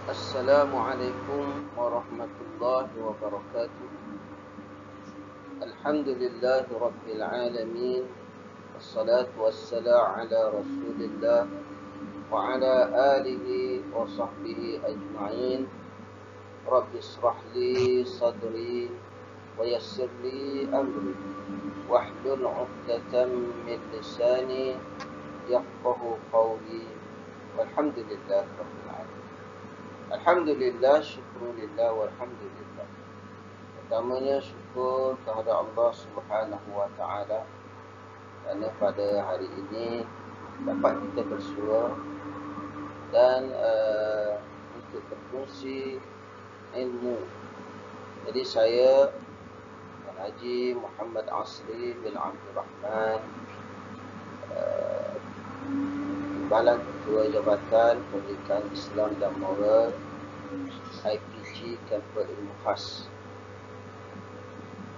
Assalamualaikum warahmatullahi wabarakatuh. Alhamdulillahi rabbil alamin. Wassalatu wassalamu ala rasulillah wa ala alihi wa sahbihi ajma'in. Rabbi israh li sadri wa yassir li amri wahlul 'uqdatam min lisani yafqahu qawli. Walhamdulillahi rabbil alamin. Alhamdulillah, syukrulillah, walhamdulillah. Pertamanya syukur kepada Allah Subhanahu wa taala kerana pada hari ini dapat kita bersua dan untuk berkongsi ilmu. Jadi saya Tuan Haji Muhammad Asri bin Abdul Rahman, Timbalan Ketua Jabatan Pendidikan Islam dan Moral IPG Kampus Ilmu Khas,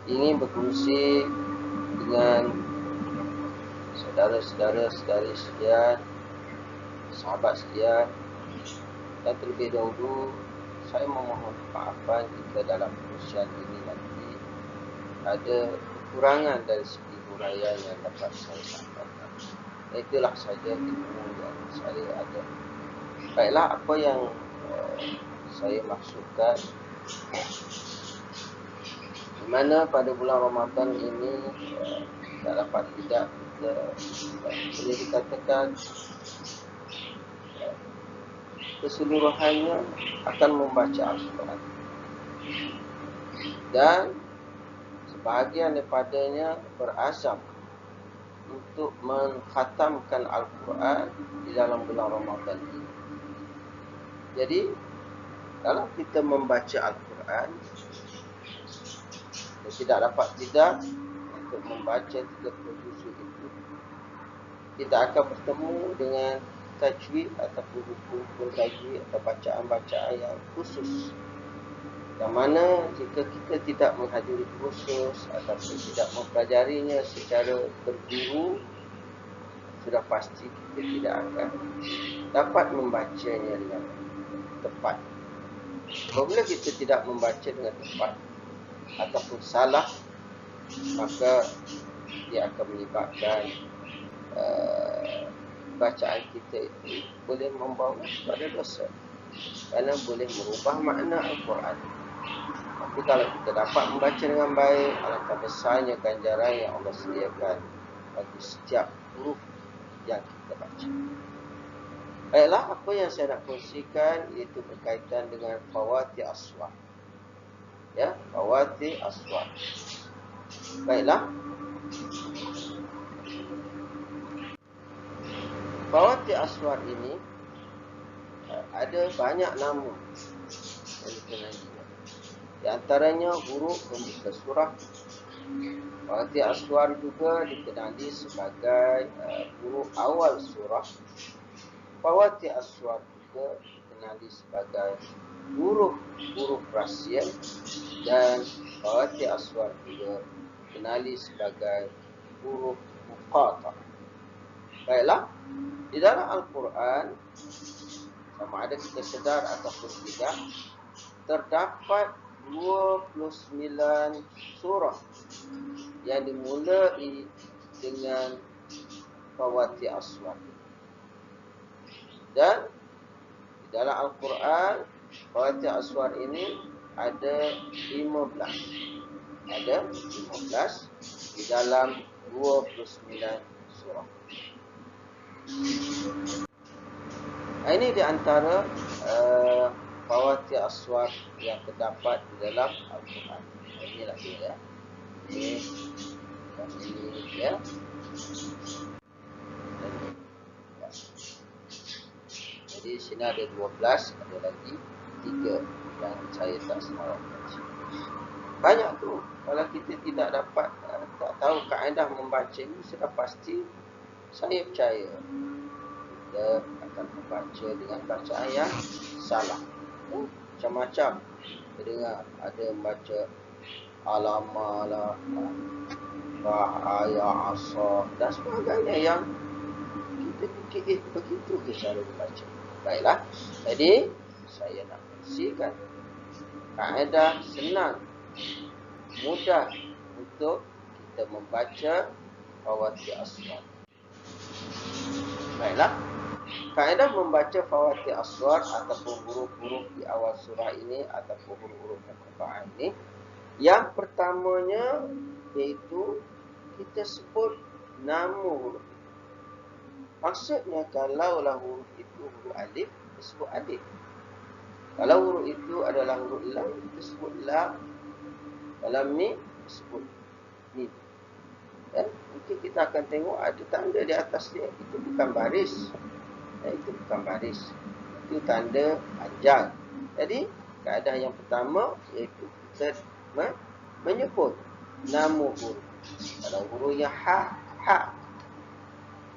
ingin berkongsi dengan saudara-saudari sekalian, sahabat sekalian, dan terlebih dahulu saya memohon maafan jika dalam perkongsian ini nanti ada kekurangan dari segi huraian yang dapat saya sampaikan. Itulah saja ilmu yang saya ada. Baiklah, apa yang saya maksudkan, di mana pada bulan Ramadan ini tak dapat tidak kita boleh dikatakan keseluruhannya akan membaca Al-Quran, dan sebahagian daripadanya berazam untuk mengkhatamkan Al-Quran di dalam bulan Ramadan ini. Jadi kalau kita membaca Al-Quran, kita tidak dapat tidak untuk membaca 30 juzuk itu, kita akan bertemu dengan tajwid ataupun hukum tajwid atau bacaan-bacaan yang khusus, yang mana jika kita tidak menghadiri kursus ataupun tidak mempelajarinya secara berguru, sudah pasti kita tidak akan dapat membacanya dengan tepat. Apabila kita tidak membaca dengan tepat ataupun salah, maka dia akan menyebabkan bacaan kita itu boleh membawa kepada dosa, kerana boleh merubah makna Al-Quran. Tapi kalau kita dapat membaca dengan baik, alangkah besarnya ganjaran yang Allah sediakan bagi setiap huruf yang kita baca. Baiklah, apa yang saya nak kongsikan iaitu berkaitan dengan fawati aswar. Ya, fawati aswar. Baiklah, fawati aswar ini ada banyak nama yang dikenali. Di antaranya huruf pembuka surah. Fawati aswar juga dikenali sebagai huruf awal surah. Fawati aswar juga dikenali sebagai huruf rasien, dan fawati aswar juga dikenali sebagai huruf muqatta'. Baiklah, di dalam Al-Quran, sama ada kita sedar ataupun tidak, terdapat 29 surah yang dimulai dengan fawati aswar. Dan di dalam Al-Quran, fawati aswar ini ada 15. Ada 15 di dalam 29 surah. Ini di antara fawati aswar yang terdapat di dalam Al-Quran. Inilah dia, ya. Ini ya. Jadi sini ada 12, ada lagi 3 yang saya tak sempat baca. Banyak tu. Kalau kita tidak dapat, tak tahu kaedah membaca ini, sudah pasti saya percaya kita akan membaca dengan bacaan yang salah. Macam-macam. Kita dengar ada membaca alamalah, bahaya asa dan sebagainya yang kita fikir begitu ke cara membaca. Baiklah. Jadi saya nak kongsikan kaedah senang, mudah untuk kita membaca Fawatih Aswar. Baiklah, kaedah membaca Fawatih Aswar ataupun huruf-huruf di awal surah ini ataupun huruf-huruf Al-Quran ini, yang pertamanya iaitu kita sebut nama huruf. Maksudnya kalaulah huruf itu huruf alif, kita sebut alif. Kalau huruf itu adalah huruf lam, kita sebut lam. Kalau mim, kita sebut mim. Dan mungkin kita akan tengok ada tanda di atas dia. Itu bukan baris. Itu bukan baris. Itu tanda panjang. Jadi, kaedah yang pertama iaitu kita menyebut nama huruf. Kalau hurufnya ha, ha.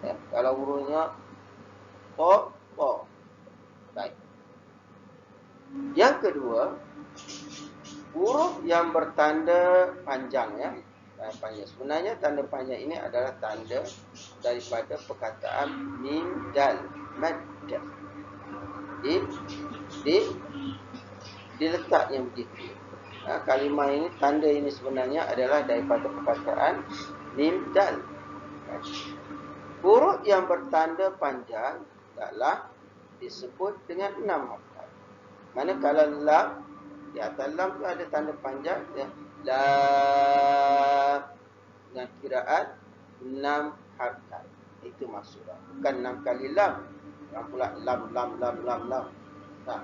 Ya, kalau hurufnya to, to. Baik. Yang kedua, huruf yang bertanda panjang, ya. Panjang. Sebenarnya tanda panjang ini adalah tanda daripada perkataan mim dal mad. Diletak yang begitu. Kalimah ini, tanda ini sebenarnya adalah daripada perkataan mim dal. Huruf yang bertanda panjang adalah disebut dengan 6 harakat. Manakala lam, di atas lam tu ada tanda panjang, ya. Lam dengan kiraan 6 harakat. Itu maksudnya. Bukan 6 kali lam. Orang pula lam. Tak.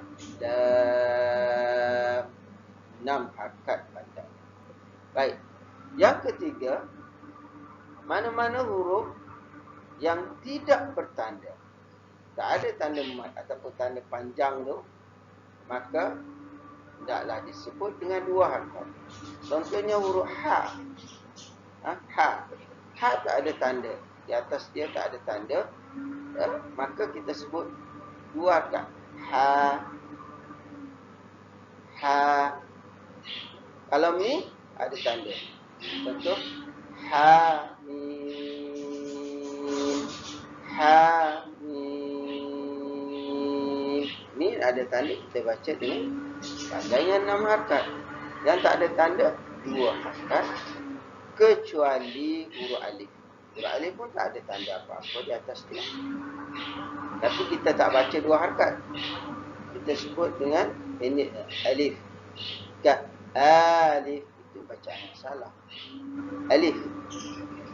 Lam 6 harakat panjang. Baik. Yang ketiga, mana-mana huruf yang tidak bertanda, tak ada tanda mat ataupun tanda panjang tu, maka tidaklah disebut dengan 2 harakat. Contohnya huruf ha. Ha tak ada tanda. Di atas dia tak ada tanda, ya, maka kita sebut 2 harakat. Ha. Kalau mi ada tanda. Contoh ha mim. Ha mim. Ni ada tanda, kita baca dengan panjangnya 6 harakat. Yang tak ada tanda 2 harakat, kecuali huruf alif. Huruf alif pun tak ada tanda apa-apa di atas dia. Tapi kita tak baca 2 harakat. Kita sebut dengan ini alif. Kat alif itu bacaan yang salah. Alif.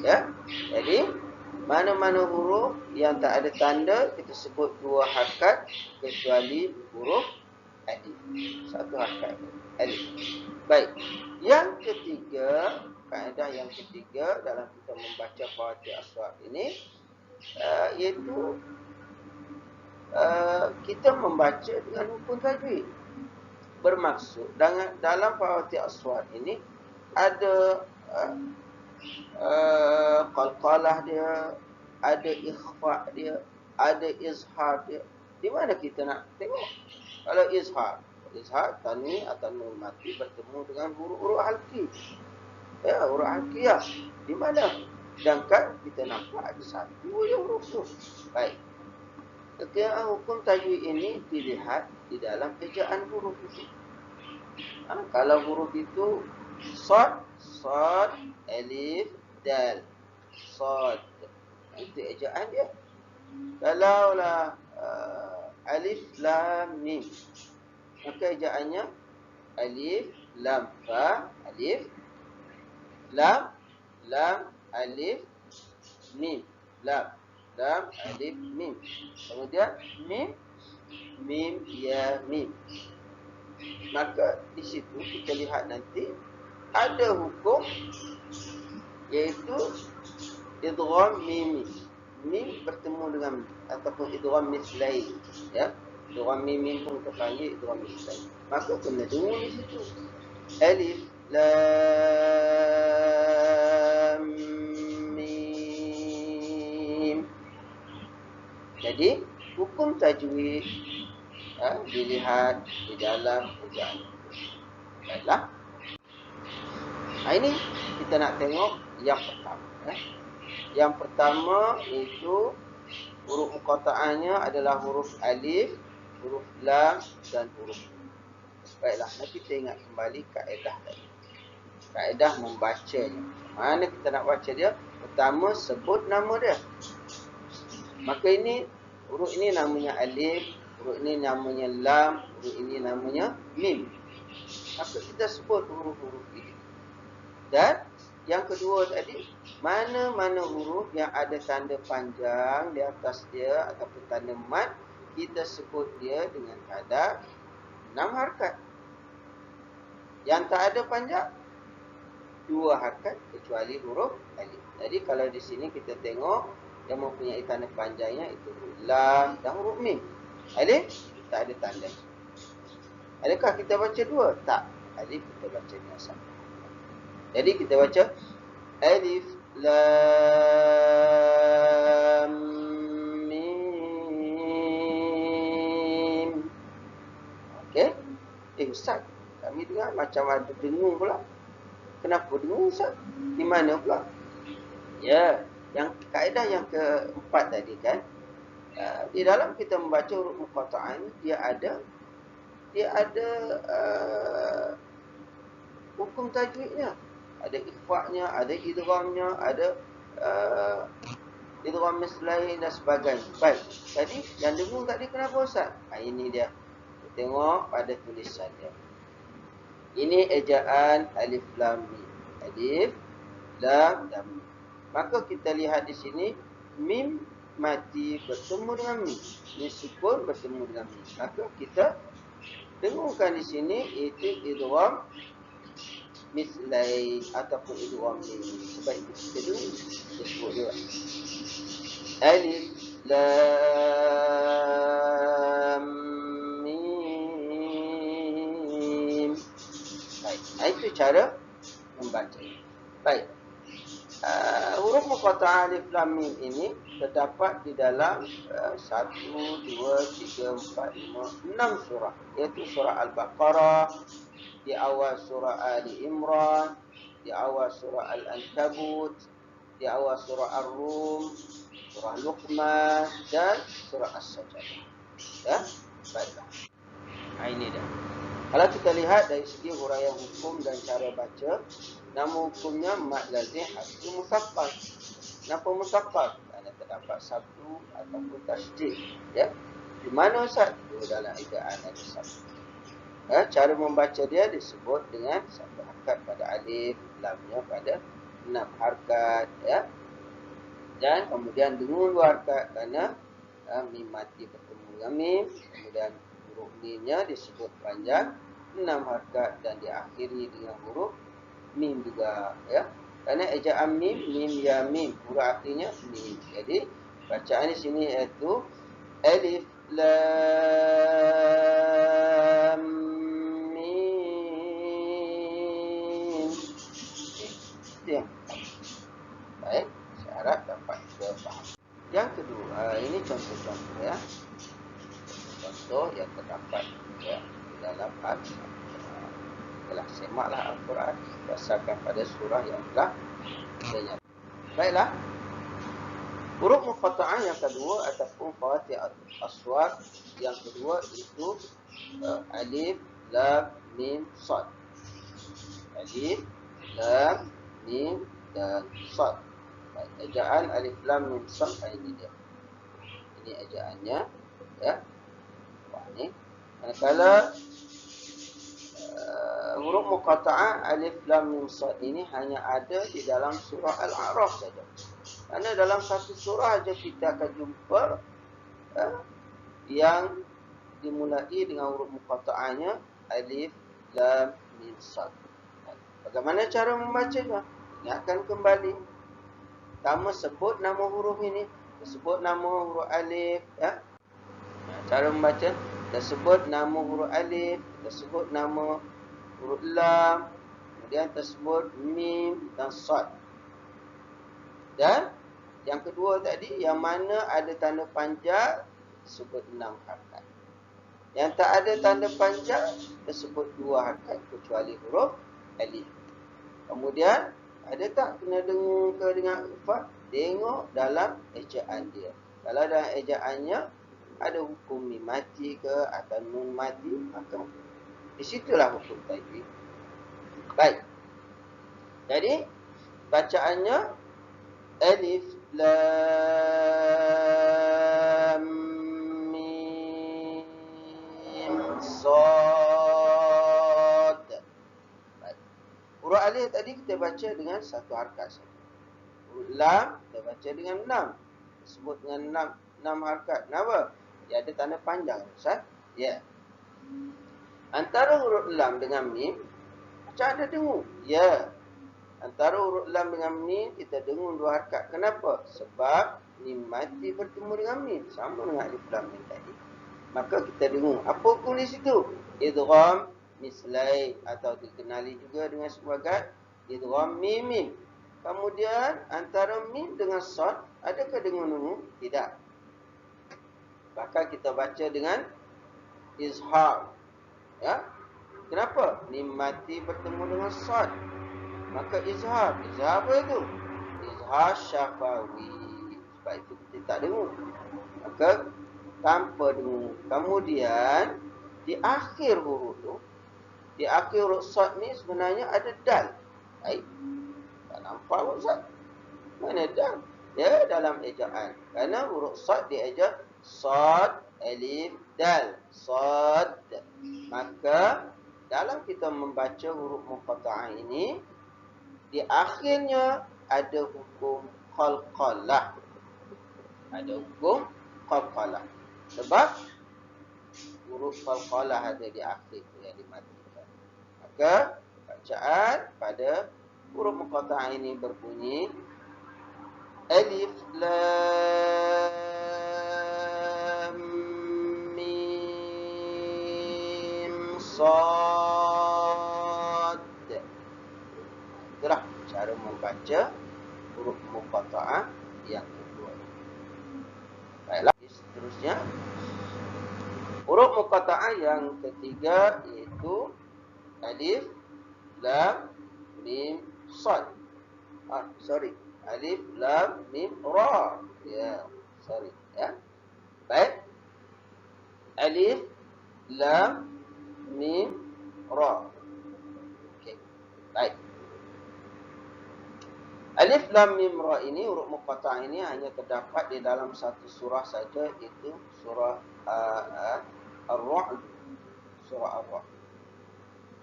Ya. Jadi mana-mana huruf yang tak ada tanda kita sebut 2 harakat, kecuali huruf alif. 1 harakat alif. Baik. Yang ketiga, kaedah yang ketiga dalam kita membaca Fawatih Aswar ini, iaitu kita membaca dengan hukum tajwid. Bermaksud dalam Fawatih Aswar ini ada qalqalah dia, ada ikhfa dia, ada izhar dia. Di mana kita nak tengok? Kalau izhar tanwin atau nun mati bertemu dengan huruf-huruf halqi. Ya, huruf halqiyah. Di mana? Sedangkan kita nampak ada satu je huruf tu. Baik. Ketika hukum tajwid ini dilihat di dalam ejaan huruf itu. Kalau huruf itu sad, alif, dal. Sad. Itu ejaan dia. Kalaulah alif, lam, mim, maka ejaannya alif, lam, fa, alif, lam, alif, mim, lam, alif, mim. Kemudian mim, ya, mim. Maka di situ kita lihat nanti ada hukum, iaitu idgham mimi. Mim bertemu dengan ataupun idgham mislai, ya. Idgham mim pun kita panggil idgham mislai. Maka kena dengar di situ. Alif, lam, mim. Jadi hukum tajwid dilihat di dalam ejaan. Baiklah. Ini kita nak tengok yang pertama. Yang pertama itu huruf muqatta'ahnya adalah huruf alif, huruf lam dan huruf. Baiklah, nah kita ingat kembali kaedah tadi. Kaedah membacanya. Mana kita nak baca dia? Pertama, sebut nama dia. Maka ini, huruf ini namanya alif, huruf ini namanya lam, huruf ini namanya mim. Maka kita sebut huruf-huruf ini. Dan yang kedua tadi, mana-mana huruf yang ada tanda panjang di atas dia ataupun tanda mat, kita sebut dia dengan kadar 6 harakat. Yang tak ada panjang, 2 harakat kecuali huruf alif. Jadi kalau di sini kita tengok yang mempunyai tanda panjangnya itu huruf lam dan huruf mim. Alif tak ada tanda. Adakah kita baca 2? Tak. Alif kita baca dengan sama. Jadi kita baca alif lam mim. Okey? Ustaz, kami dengar macam ada dengung pula. Kenapa dengung, Ustaz? Di mana pula? Ya, yang kaedah yang keempat tadi kan. Di dalam kita membaca huruf muqatta'ah ini dia ada hukum tajwidnya. Ada ikhfa'nya, ada idghamnya, ada idgham mislain dan sebagainya. Baik. Jadi yang dengung tadi kenapa, Ustaz? Ini dia. Kita tengok pada tulisan dia. Ini ejaan alif lam mim. Alif lam dan mim. Maka kita lihat di sini mim mati bertemu dengan mim. Mim sukun bertemu dengan mim. Maka kita dengungkan di sini itu idgham mislain ataupun idgham mim. Sebab itu kita dengung. Kita sebut juga. Alif lam mim. Baik. Itu cara membaca. Baik. Huruf muqatta'ah alif lam mim ini terdapat di dalam 1, 2, 3, 4, 5, 6 surah. Iaitu surah Al-Baqarah, di awal surah Ali Imran, di awal surah Al-Ankabut, di awal surah Ar-Rum, surah Luqman dan surah As-Sajdah. Ya, baiklah. Ini dia. Kalau kita lihat dari segi huraian hukum dan cara baca, nama hukumnya mad lazim harfi musaqqal. Kenapa musaqqal? Kerana terdapat sabtu ataupun tasydid. Ya. Di mana Ustaz? Dalam ejaan ada sabtu. Cara membaca dia disebut dengan 1 harakat pada alif, lamnya pada 6 harakat. Ya. Dan kemudian dengung 2 harakat kerana mim mati bertemu dengan mim. Kemudian huruf mimnya disebut panjang 6 harakat dan diakhiri dengan huruf mim juga, ya. Kerana ejaan mim, mim ya mim, huruf artinya mim. Jadi bacaan di sini iaitu alif lam mim. Okey. Baik, saya harap dapat faham. Yang kedua, ini contoh-contoh ya. Contoh yang terdapat ya dalam Al-Quran. Telah semaklah Al-Quran berdasarkan pada surah yang telah dinyatakan. Baiklah. Huruf muqatta'ah yang kedua ataupun fawatih aswat yang kedua itu alif, lam, mim, shad. Alif, lam, mim dan shad. Ejaan alif, lam, mim, shad ini dia. Ini ejaannya ya. Wah ni. Manakala huruf muqatta'ah alif lam mim shad ini hanya ada di dalam surah Al-A'raf saja. Kerana dalam satu surah saja kita akan jumpa yang dimulai dengan huruf muqatta'ahnya alif lam mim shad. Bagaimana cara membacanya? Ingatkan kembali. Pertama sebut nama huruf ini, sebut nama huruf alif ya. Cara membaca, kita sebut nama huruf alif, kita sebut nama huruf lam, kemudian tersebut mim dan shad. Dan yang kedua tadi, yang mana ada tanda panjang disebut 6 harakat. Yang tak ada tanda panjang disebut 2 harakat kecuali huruf alif. Kemudian ada tak kena dengung ke dengan ikhfa? Tengok dalam ejaan dia. Kalau dalam ejaannya ada hukum mim mati ke atau nun mati, maka di situlah hukum tajwid. Baik. Jadi bacaannya alif lam mim sad. Baik. Huruf alif tadi kita baca dengan satu harakat saja. Huruf lam kita baca dengan 6. Disebut dengan 6 harakat. Kenapa? Dia ada tanda panjang, Ustaz. Ya. Antara huruf lam dengan mim macam ada dengung. Ya. Antara huruf lam dengan mim kita dengung 2 harakat. Kenapa? Sebab mim mati bertemu dengan mim, sama dengan alif lam mim tadi. Maka kita dengung. Apa hukum di situ? Idgham mislai atau dikenali juga dengan sebagai idgham mim mim. Kemudian antara mim dengan sad adakah dengung-dengung? Tidak. Bahkan kita baca dengan izhar. Ya. Kenapa? Mim mati bertemu dengan sad. Maka izhar. Izhar apa itu? Izhar syafawi. Sebab itu kita tak dengung. Maka tanpa dengung. Kemudian di akhir huruf tu, di akhir huruf sad ni sebenarnya ada dal. Baik. Tak nampak huruf sad. Mana dal? Ya, dalam ejaan. Kerana huruf sad dieja sad, alif, dal. Sad. Maka dalam kita membaca huruf muqatta'ah ini, di akhirnya ada hukum qalqalah. Ada hukum qalqalah. Sebab huruf qalqalah ada di akhir tu yang dimatikan. Maka bacaan pada huruf muqatta'ah ini berbunyi alif lam mim sad. Itulah cara membaca huruf muqatta'ah yang kedua. Baiklah, seterusnya huruf muqatta'ah yang ketiga iaitu alif lam mim sad. Alif lam mim ra. Ya, sorry ya. Baik. Alif lam mim ra. Okey. Baik. Alif lam mim ra ini, huruf muqatta'ah ini hanya terdapat di dalam satu surah saja, iaitu surah Ar-Ra'd. Surah Ar-Ra'd.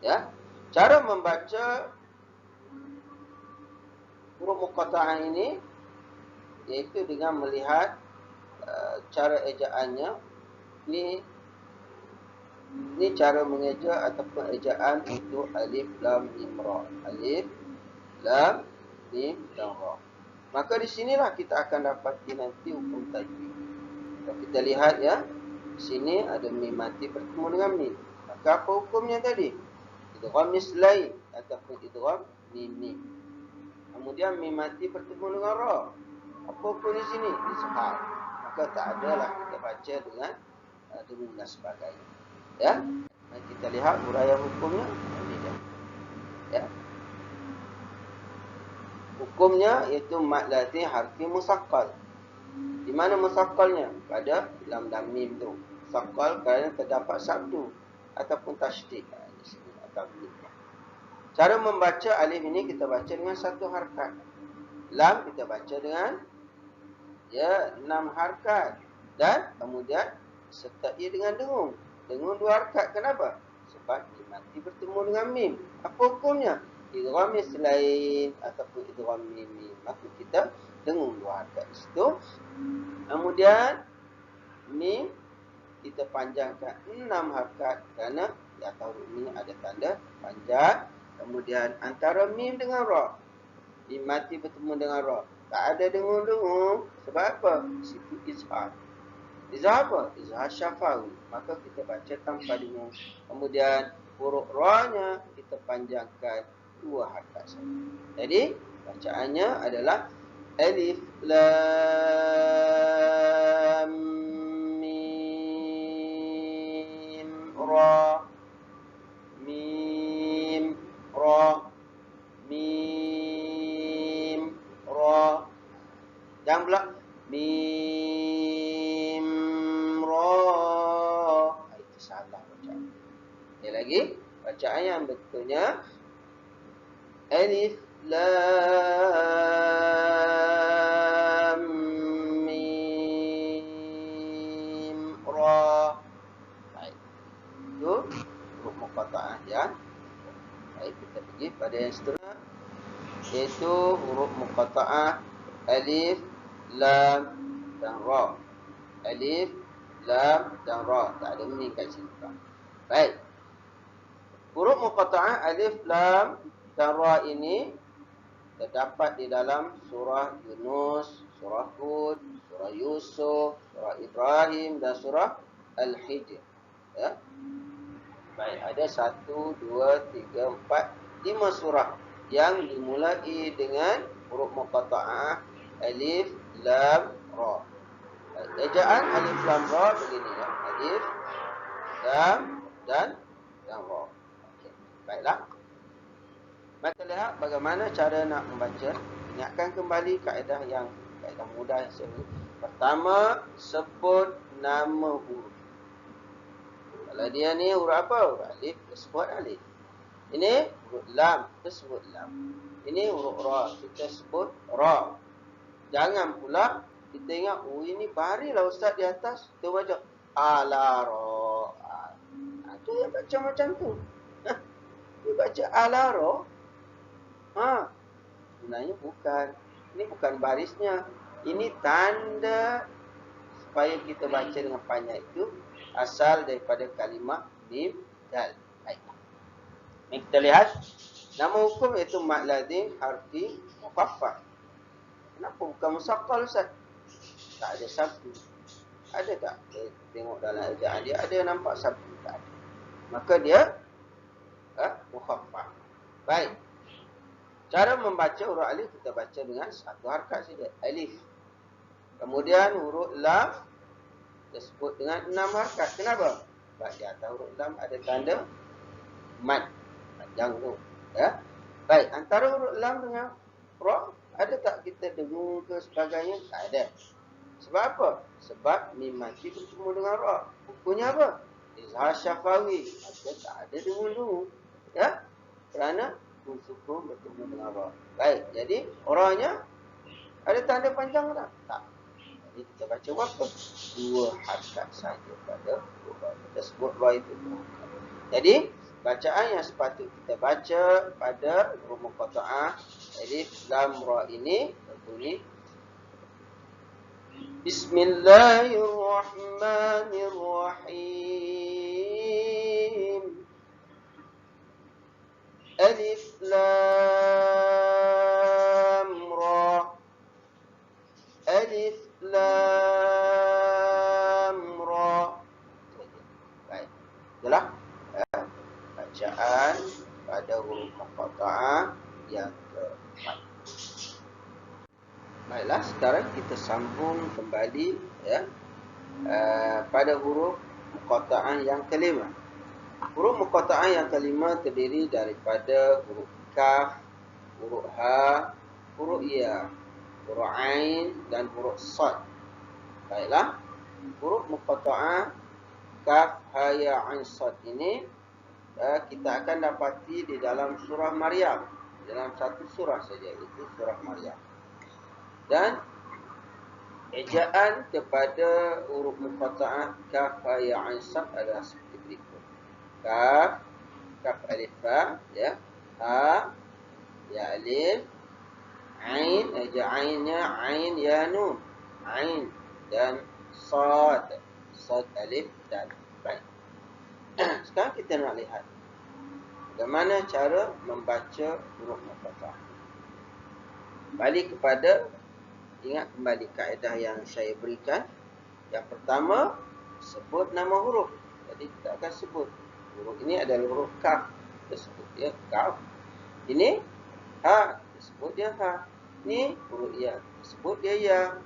Ya. Cara membaca huruf muqatta'ah ini iaitu dengan melihat cara ejaannya. Ini cara mengeja ataupun ejaan untuk alif lam mim ra. Alif lam mim dan ra. Maka di sinilah kita akan dapati nanti hukum tajwid. Kalau kita lihat ya, di sini ada mim mati bertemu dengan mim. Maka apa hukumnya tadi? Idgham mislain ataupun idgham mim mim. Kemudian mim mati bertemu dengan ra. Apa hukum di sini? Izhar. Maka tak adalah kita baca dengan dengung dan sebagainya. Ya. Mari kita lihat huraian hukumnya. Ini dia. Ya. Hukumnya iaitu mad lazim harfi musaqqal. Di mana musakkalnya? Pada lam dan mim tu. Musaqqal kerana terdapat sabdu ataupun tasydid. Di sini atau mim. Cara membaca alif ini kita baca dengan satu harakat. Lam kita baca dengan 6 harakat. Dan kemudian sertai dengan dengung. Dengung 2 harakat. Kenapa? Sebab mim mati bertemu dengan mim. Apa hukumnya? Idgham mislain ataupun idgham mim mim. Maka kita dengung 2 harakat di situ. Kemudian mim kita panjangkan 6 harakat kerana di atas huruf ini ada tanda panjang. Kemudian antara mim dengan ra, mim mati bertemu dengan ra, tak ada dengung-dengung. Sebab apa? Situ izhar. Izhar apa? Izhar syafawi. Maka kita baca tanpa dengung. Kemudian huruf ra-nya kita panjangkan 2 harakat saja. Jadi bacaannya adalah alif lam mim ra mim ra mim ra. Jangan pula mim ra Sekali lagi, bacaan yang betulnya alif lam mim ra. Baik. Itu huruf muqatta'ah ya. Baik, kita pergi pada yang seterusnya, iaitu huruf muqatta'ah alif, lam dan ra. Alif, lam dan ra. Tak ada mim kat sini. Baik. Huruf muqatta'ah alif, lam dan ra ini terdapat di dalam surah Yunus, surah Hud, surah Yusuf, surah Ibrahim dan surah Al-Hijr. Ya. Baik, ada 1, 2, 3, 4, 5 surah yang dimulai dengan huruf muqatta'ah alif, lam, ra. Ejaan alif, lam, ra begini ya. Alif, lam dan ra. Okey, baiklah. Maka lihat bagaimana cara nak membaca. Ingatkan kembali kaedah mudah yang saya beri. Pertama, sebut nama huruf. Kalau dia ni huruf apa? Huruf alif, kita sebut alif. Ini huruf lam, kita sebut lam. Ini huruf ra, kita sebut ra. Jangan pula kita ingat, oh ini barilah ustaz di atas, kita baca ala ra. Itu yang baca macam tu. Dia baca ala ra. Sebenarnya bukan. Ini bukan barisnya. Ini tanda supaya kita baca dengan panjang itu asal daripada kalimah mim dal. Baik. Ini kita lihat nama hukum iaitu mad lazim harfi mukhaffaf. Kenapa bukan musaqqal ustaz? Tak ada sabtu. Ada tak? Kita tengok dalam ejaan dia ada nampak sabtu tak ada. Maka dia mukhaffaf. Baik. Cara membaca huruf alif kita baca dengan satu harakat saja, alif. Kemudian huruf lam kita sebut dengan 6 harakat. Kenapa? Sebab di atas huruf lam ada tanda mad, panjang tu. Ya. Baik, antara huruf lam dengan ra ada tak kita dengung ke sebagainya? Tak ada. Sebab apa? Sebab mim mati bertemu dengan ra. Hukumnya apa? Izhar syafawi. Maka tak ada dengung-dengung. Ya. Kerana sukun bertemu dengan ra. Baik, jadi orangnya ada tanda panjang tak? Tak. Jadi kita baca berapa? 2 harakat saja pada ra. Kita sebut ra itu 2 harakat. Jadi bacaan yang sepatut kita baca pada huruf muqatta'ah alif, lam, ra ini berbunyi Bismillahirrahmanirrahim. Alif, lam, ra. Alif, lam, ra. Baik. Itulah bacaan pada huruf muqatta'ah yang keempat. Baiklah, sekarang kita sambung kembali ya pada huruf muqatta'ah yang kelima. Huruf muqatta'ah yang kelima terdiri daripada huruf kaf, huruf ha, huruf ya, huruf ain dan huruf sad. Baiklah, huruf muqatta'ah kaf, ha, ya, ain, sad ini kita akan dapati di dalam surah Maryam. Dalam satu surah saja, itu surah Maryam. Dan ejaan kepada huruf muqatta'ah kaf, ha, ya, ain, sad adalah seperti berikut. Kaf, kaf alif fa, ya. Ha, ya alif. Ain, ainnya ain ya nun. Ain dan sad, sad alif dan baik. Sekarang kita nak lihat bagaimana cara membaca huruf muqatta'ah. Balik kepada, ingat kembali kaedah yang saya berikan. Yang pertama, sebut nama huruf. Jadi kita akan sebut huruf ini adalah huruf kaf, kita sebut dia kaf. Ini ha, kita sebut dia ha. Ini huruf ya, kita sebut dia ya.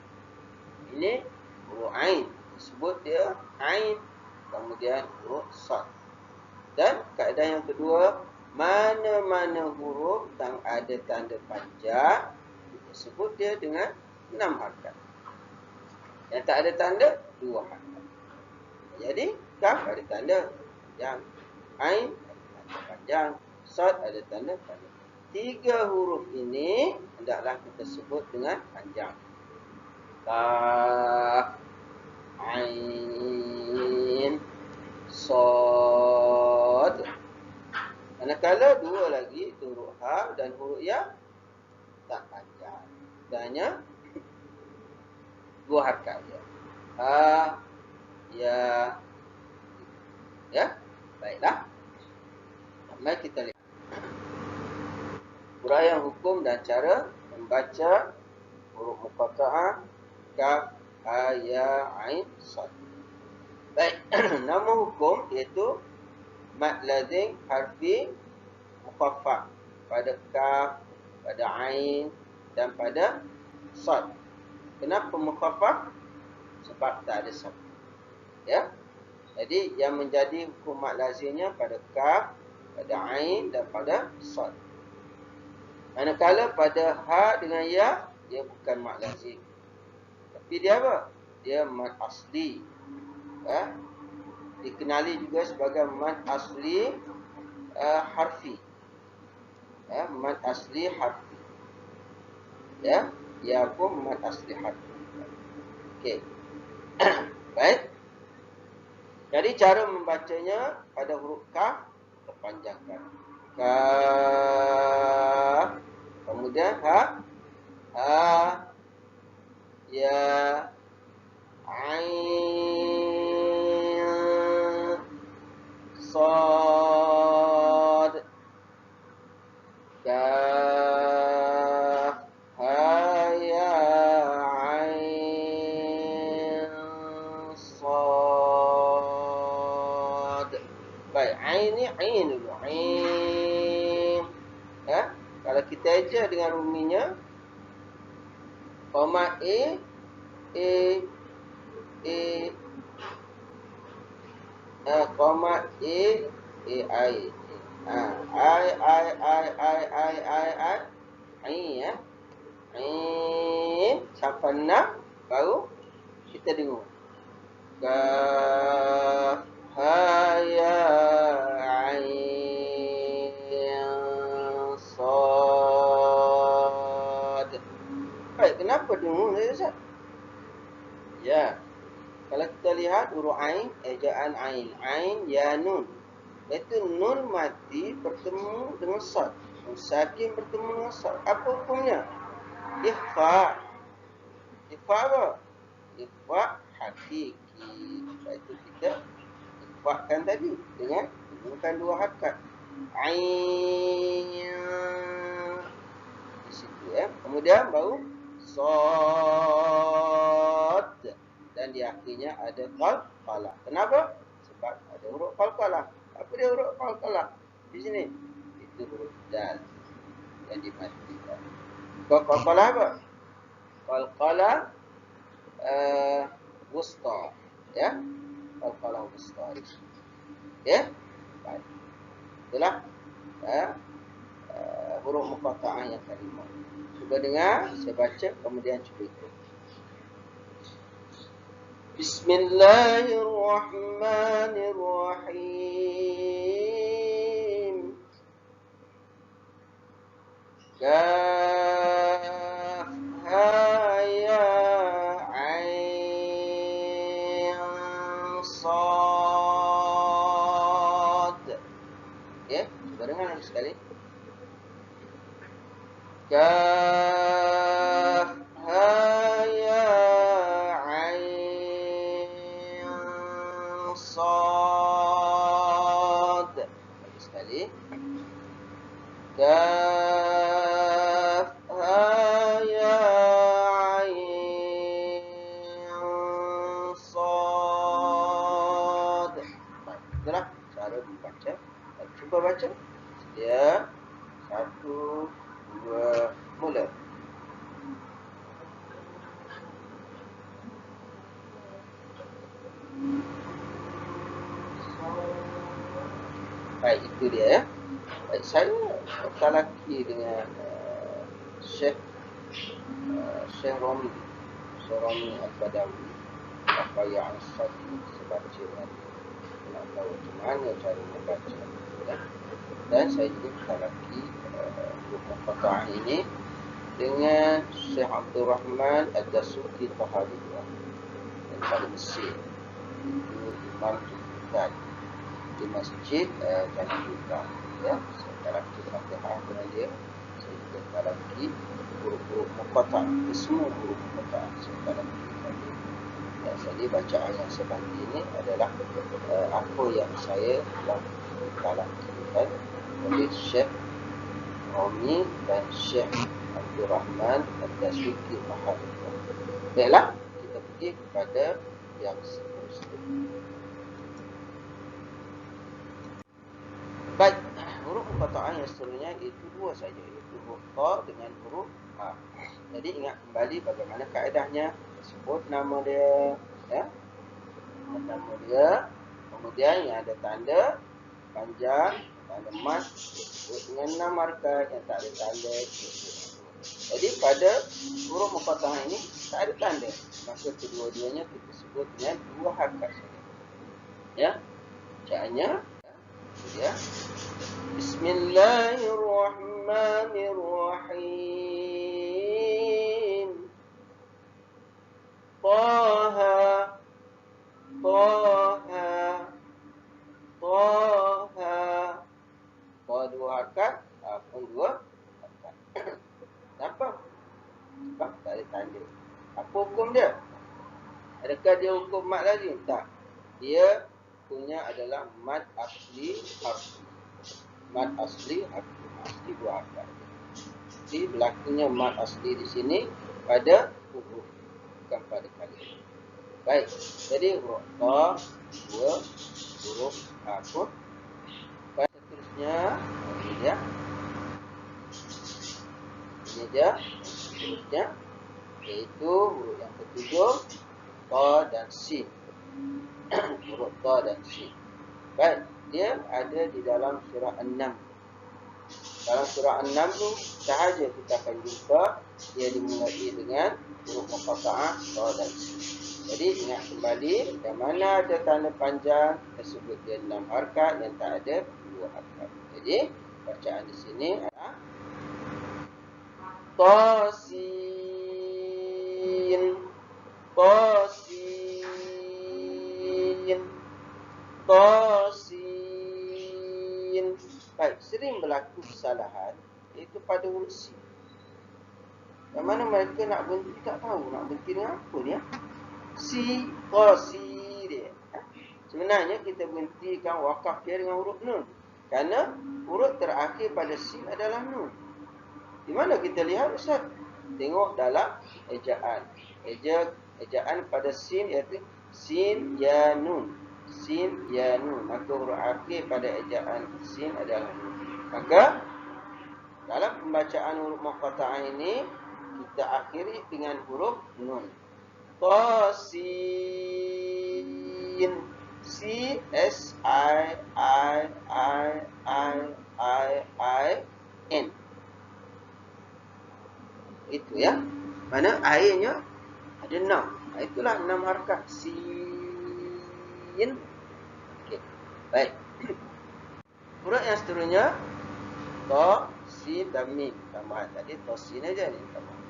Ini huruf ain, kita sebut dia ain. Kemudian huruf sad. Dan kaedah yang kedua, mana-mana huruf yang ada tanda panjang kita sebut dia dengan 6 harakat. Yang tak ada tanda 2 harakat. Jadi kaf ada tanda panjang. Ain ada tanda panjang. Sad ada tanda panjang. 3 huruf ini hendaklah kita sebut dengan panjang. Kaf, Ain, Sad. Manakala dua lagi itu huruf Ha dan huruf Ya tak panjang. Hanya dua harakat ya. Ha, Ya, ya. Baiklah. Mari kita lihat uraian hukum dan cara membaca huruf muqatta'ah kaf, ha, ya, ain, sad. Baik, nama hukum iaitu mad lazim harfi mukhaffaf pada kaf, pada ain dan pada sad. Kenapa mukhaffaf? Sebab tak ada sad. Ya. Jadi yang menjadi hukum mad lazimnya pada kaf, pada ain dan pada sad. Manakala pada ha dengan ya, dia bukan mad lazim. Tapi dia apa? Dia mad asli. Ya. Dikenali juga sebagai mad asli harfi. Ya, mad asli harfi. Ya, dia pun mad asli harfi. Okey. Baik. Jadi cara membacanya pada huruf kaf terpanjangkan. Kaf. Kemudian ha, ha, ya, ain, sad, kaf, ha, ya, ain, sad. Baik, ain ni ain dulu. Ain. Ya, kalau kita eja dengan ruminya, koma e, koma e, I. I ya. Sampai 6 baru kita dengar. Kaf, ha, ya, ain, sad. Baik, kenapa dengar Ustaz? Ya. Kalau kita lihat huruf ain, ejaan ain, ya, nun. Itu nun mati bertemu dengan sad. Nun sakin bertemu dengan sad. Apa hukumnya? Ikhfa. Ikhfa apa? Ikhfa hakiki. Sebab itu kita ikhfakan tadi dengan menggunakan dua harakat. Ain. Di situ ya. Kemudian baru sad. Dan di akhirnya ada qalqalah. Kenapa? Sebab ada huruf qalqalah. Apa dia huruf qalqalah? Di sini. Itu huruf dal yang dimatikan. Qalqalah apa? Qalqalah wusta. Ya. Qalqalah wusta. Ya. Baik. Itulah huruf muqatta'ah yang kelima. Cuba dengar, saya baca, kemudian cuba ikut. Bismillahirrahmanirrahim. Kaf, ha, ya, ain, sad. Ya, cuba dengar lagi sekali. Kaf, ha, ya, ain, sad. Lagi sekali. Kaf, ha, ya, ain, sad. Itulah cara membaca. Cuba baca. Sedia. 1, 2, mula. Baik, itu dia ya. Baik, saya bertalaki dengan Syekh Romi Al-Badawi. Apa yang satu sebaca tadi. Nak tahu macam mana cara membaca Dan saya juga talaki huruf muqatta'ah ini dengan Syekh Abdul Rahman Ad-Dasuki Tahadiyah daripada Mesir. Itu imam jumatan di masjid Jalan Buka. Ya, saya talaki Fatihah dengan dia. Saya juga talaki huruf-huruf muqatta'ah, semua huruf muqatta'ah saya talaki. Dan jadi bacaan yang seperti ini adalah apa yang saya telah talakikan oleh Syekh Rami dan Syekh Abdul Rahman Ad-Dasuki Tahadiyah. Baiklah, kita pergi kepada yang seterusnya. Baik, huruf muqatta'ah yang seterusnya itu dua saja, iaitu huruf ta dengan huruf ha. Jadi ingat kembali bagaimana kaedahnya. Sebut nama dia, ya. Nama dia, kemudian yang ada tanda panjang, tanda mat, disebut dengan 6 harakat. Yang tak ada tanda, disebut. Jadi pada huruf muqatta'ah ini tak ada tanda, maka kedua-duanya kita sebut dengan 2 harakat saja. Ya, bacaannya ya. Bismillahirrahmanirrahim. Taha, Taha, Taha. Ta 2 harakat, pun 2 harakat. Kenapa? Sebab tak ada tanda. Apa hukum dia? Adakah dia hukum mat lazim? Tak. Dia punya adalah mad asli harfi. Mad asli harfi. Asli 2 harakat. Jadi berlakunya mad asli di sini pada huruf, bukan pada kalimah. Baik. Jadi huruf ta 2 huruf harf. Baik, seterusnya ini dia. Ini dia. Seterusnya iaitu huruf yang ketujuh, ta dan sin. Huruf ta dan sin. Baik, dia ada di dalam surah An-Naml. Dalam surah An-Naml tu sahaja kita akan jumpa dia dimulai dengan huruf muqatta'ah ta dan sin. Jadi ingat kembali, yang mana ada tanda panjang tersebut dia 6 harakat, yang tak ada 2 harakat. Jadi bacaan di sini adalah Tasin, Tasin, Tasin. Baik, sering berlaku kesalahan iaitu pada huruf sin. Yang mana mereka nak berhenti tak tahu nak berhenti dengan apa dia. Si, Tasi dia. Sebenarnya kita berhentikan wakaf dia dengan huruf nun. Kerana huruf terakhir pada sin adalah nun. Di mana kita lihat Ustaz? Tengok dalam ejaan. Ejaan pada sin iaitu sin ya nun. Sin ya nun. Maka huruf akhir pada ejaan sin adalah nun. Maka dalam pembacaan huruf muqatta'ah ini kita akhiri dengan huruf nun. Tasin. C S I N. Itu ya. Mana airnya ada 6. Itulah 6 harakat. Sin. Okey. Baik. Huruf yang seterusnya ta, sin dan mim. Tambahan tadi ta sin aja ni tambahan.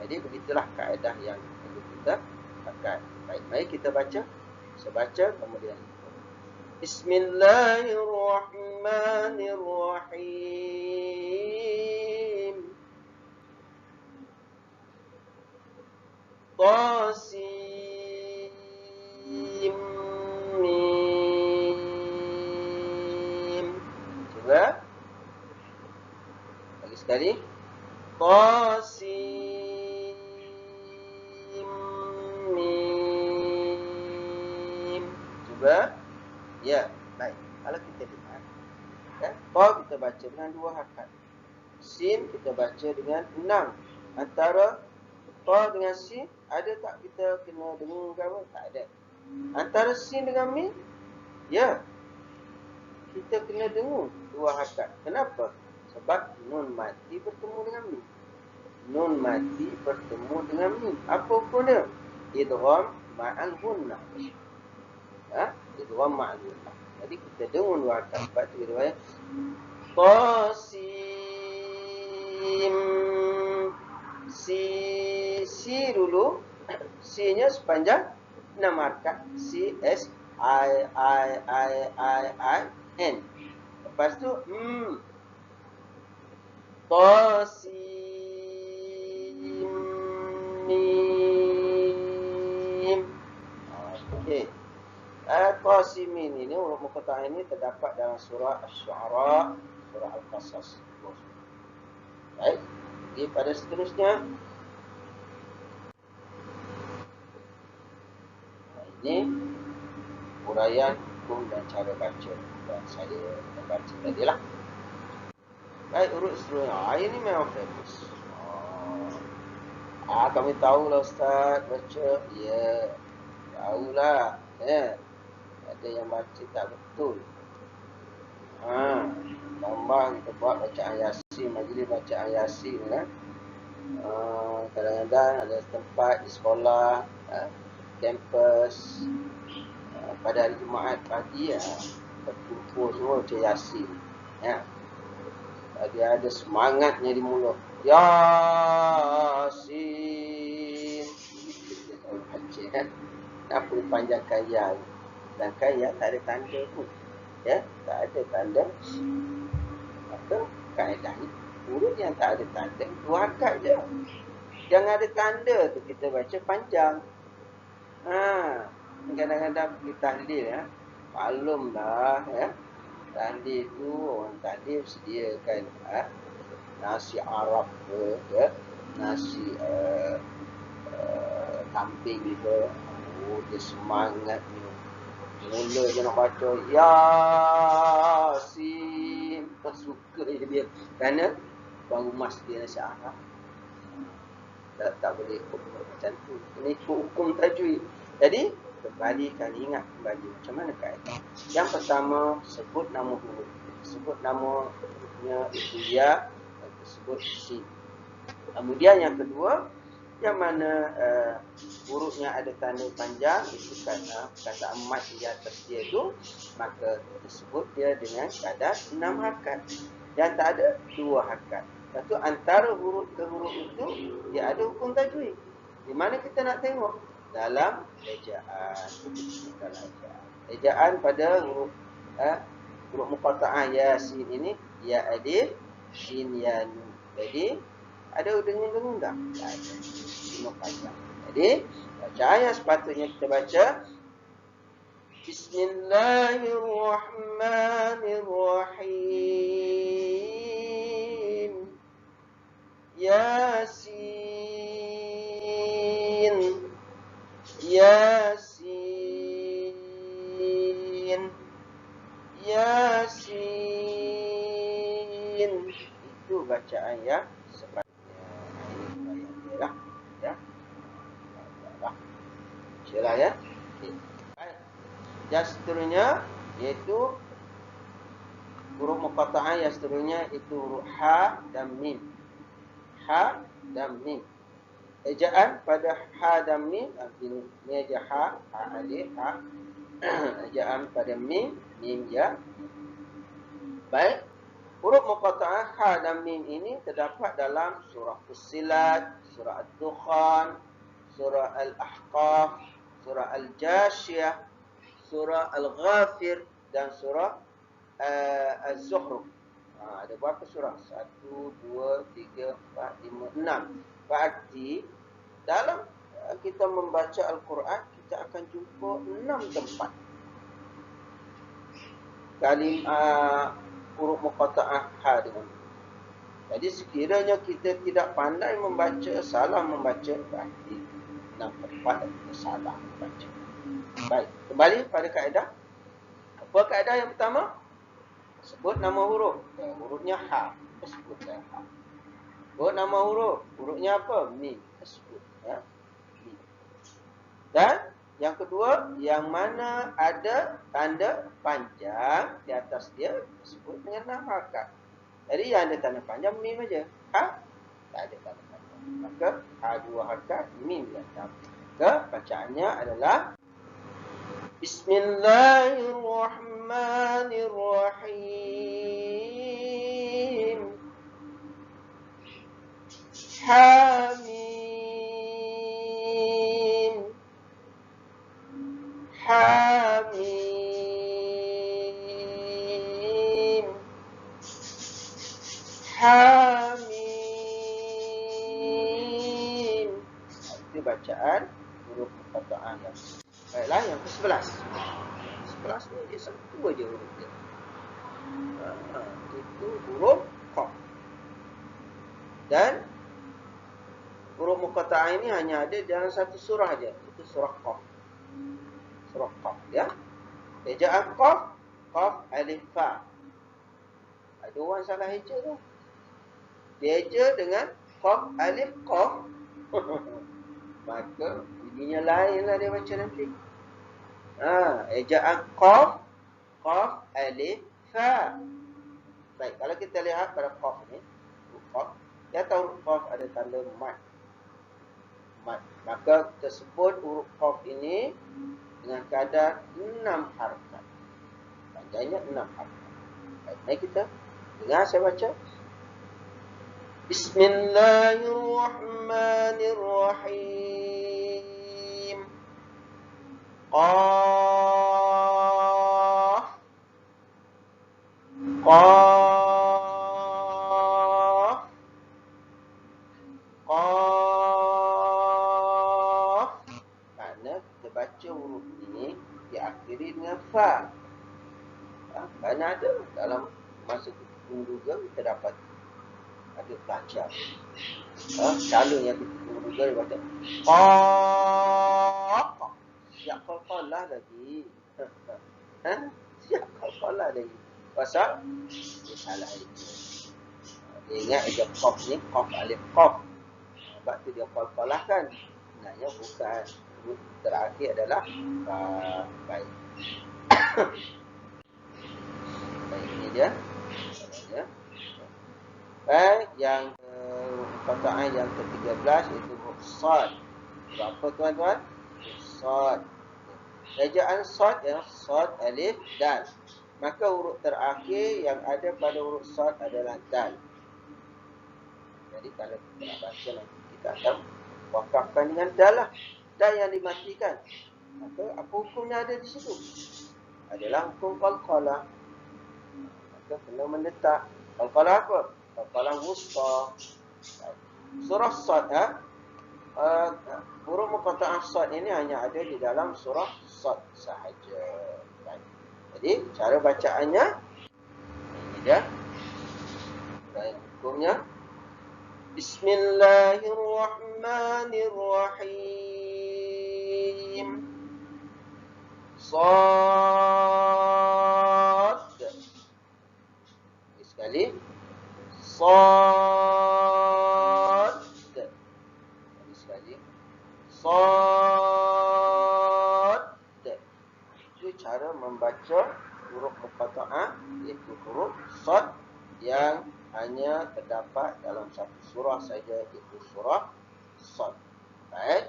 Jadi begitulah kaedah yang perlu kita pakai. Baik, mari kita baca. Saya baca kemudian. Bismillahirrahmanirrahim. Tasim mim. Coba. Lagi sekali. Tasim mim. Coba. Ya, baik. Kalau kita lihat, ya, ta kita baca dengan 2 harakat. Sin kita baca dengan 6. Antara ta dengan sin, ada tak kita kena dengung ke apa? Tak ada. Antara sin dengan mim, ya, kita kena dengung 2 harakat. Kenapa? Sebab nun mati bertemu dengan mim. Nun mati bertemu dengan mim. Apa hukum dia? Idgham ma'al gunnah. Ha? Idgham ma'al gunnah. Jadi kita dengung 2 harakat. Sebab tu dia Qasim. Si dulu. C-nya sepanjang 6 harakat. C, S, I, N. Lepas tu, Qasim, Mim. Okey. Qasimin ini, huruf muqatta'ah ini terdapat dalam surah Asy-Syu'ara, surah Al-Qasas. Baik. Jadi pada seterusnya, ini uraian hukum dan cara baca yang saya baca tadi lah. Baik, urut seterusnya. Ini memang famous. Kami tahulah Ustaz baca. Ya, tahulah. Ya. Ada yang baca tak betul. Tambah kita buat bacaan Yasin, majlis bacaan Yasin kan. Kadang-kadang ada tempat di sekolah, kampus, pada hari Jumaat pagi berkumpul semua baca Yasin. Ya. Bagi ada semangatnya di mulut. Yasin. Baca kan. Kenapa dipanjangkan ya? Sedangkan ya tak ada tanda pun. Ya, tak ada tanda. Maka kaedah ni huruf yang tak ada tanda 2 harakat je. Jangan ada tanda tu kita baca panjang. Kadang-kadang pergi tahlil ya. Maklumlah ya. Tahlil tu orang tahlil sediakan nasi Arab ke ya. Nasi kambing ke. Dia semangat ni. Mula je nak baca Yasin. Tak suka dia. Kerana baru mas dia nasi Arab. Tak boleh hukum macam tu. Ini hukum tajwid. Jadi kembalikan, ingat kembali macam mana kaedah. Yang pertama, sebut nama huruf. Sebut nama hurufnya itu ya, sebut sin. Kemudian yang kedua, yang mana hurufnya ada tanda panjang, itu kata mat di atas dia itu, maka disebut dia dengan kadar 6 harakat. Yang tak ada 2 harakat. Satu antara huruf ke huruf itu dia ada hukum tajwid. Di mana kita nak tengok dalam ejaan. Ejaan pada huruf muqatta'ah Yasin ini ya alif, shin, ya, nun. Jadi ada dengung-dengung tak? Tak ada. Cuma panjang. Jadi bacaan yang sepatutnya kita baca Bismillahirrahmanirrahim. Yasin, Yasin, Yasin. Itu bacaan yang sepatutnya. Ini uraian dia lah. Ya. Bacalah ya. Okay. Yang seterusnya iaitu huruf muqatta'ah yang seterusnya itu huruf ha dan mim. Ha dan mim. Ejaan pada ha dan mim, ini aja ha alif, ha. Ejaan pada mim ya. Baik. Huruf muqatta'ah ha dan mim ini terdapat dalam surah Fussilat, surah Ad-Dukhan, surah Al-Ahqaf, surah Al-Jasyiyah, surah Al-Ghafir dan surah Az-Zukhruf. Ada berapa surah? 1, 2, 3, 4, 5, 6. Berarti dalam kita membaca Al-Quran, kita akan jumpa 6 tempat huruf muqatta'ah ha dengan. Jadi sekiranya kita tidak pandai membaca, salah membaca, berarti 6 tempat kita salah membaca. Baik, kembali pada kaedah. Apa kaedah yang pertama? Sebut nama huruf. Hurufnya ha. Sebut ha. Sebut nama huruf. Hurufnya apa? Mim. Sebut. Mim. Dan yang kedua, yang mana ada tanda panjang di atas dia, disebut dengan 6 harakat. Jadi yang ada tanda panjang, mim aja. Ha? Tak ada tanda panjang. Maka ha 2 harakat, mim yang tak. Maka bacaannya adalah Bismillahirrahmanirrahim. Hamim. Hamim. Hamim. Itu bacaan huruf muqatta'ah yang. Baiklah, yang ke-11. 11 ni dia satu aja huruf dia. Itu huruf qaf. Dan huruf muqatta'ah ini hanya ada dalam satu surah aja. Itu surah qaf. Surah qaf ya. Ejaan qaf, qaf alif fa. Ada orang salah eja tu. Dia eja dengan qaf alif qaf. Maka bunyinya lainlah dia baca nanti. Ejaan qaf, qaf alif fa. Baik, kalau kita lihat pada qaf ni, qaf, kita tahu qaf ada tanda mad. Maka kita sebut huruf qaf ini dengan kadar 6 harakat. Panjangnya 6 harakat. Baik, mari kita dengar saya baca. Bismillahirrahmanirrahim. Qaf. Qaf. Qaf. Kerana kita baca huruf ini diakhiri dengan fa. Kerana ada dalam masa Google kita dapat ada pelajar calon yang kita Google dia baca qaf. Siap qalqalah lagi. Siap qalqalah lagi. Pasal dia salah itu. Dia ingat dia qaf ni qaf alif qaf. Sebab tu dia qalqalah kan. Sebenarnya bukan. Huruf terakhir adalah baik. Baik, ini dia. Baik, yang muqatta'ah yang ke-13 iaitu huruf sad. Berapa tuan-tuan? Sad. Ejaan sad yang sad alif dal. Maka huruf terakhir yang ada pada huruf sad adalah dal. Jadi kalau kita nak baca nanti kita akan wakafkan dengan dal lah. Dal yang dimatikan. Maka apa hukumnya ada di situ? Adalah hukum qalqalah. Maka kena mendetak. Qalqalah apa? Qalqalah wusta. Surah Sad, huruf muqatta'ah Sad ini hanya ada di dalam surah Sad sahaja. Jadi cara bacaannya ini dia. Dan hukumnya Bismillahirrahmanirrahim. Sad. Sekali. Sad. Sekali. Sad. Itu cara membaca huruf muqatta'ah, iaitu huruf sad yang hanya terdapat dalam satu surah saja, iaitu surah Sad. Baik.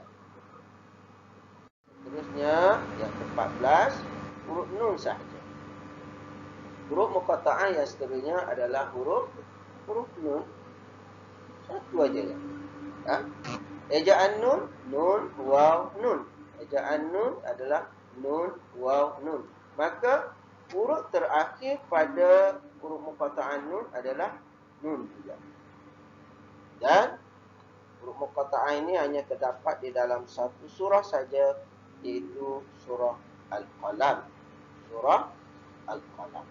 Terusnya yang ke-14 huruf nun sahaja. Huruf muqatta'ah yang seterusnya adalah huruf nun. Satu aja kan. Ejaan nun, nun, waw, nun. Ejaan nun adalah nun, waw, nun. Maka huruf terakhir pada huruf muqatta'ah nun adalah nun juga. Dan huruf muqatta'ah ini hanya terdapat di dalam satu surah saja, iaitu surah Al-Qalam. Surah Al-Qalam.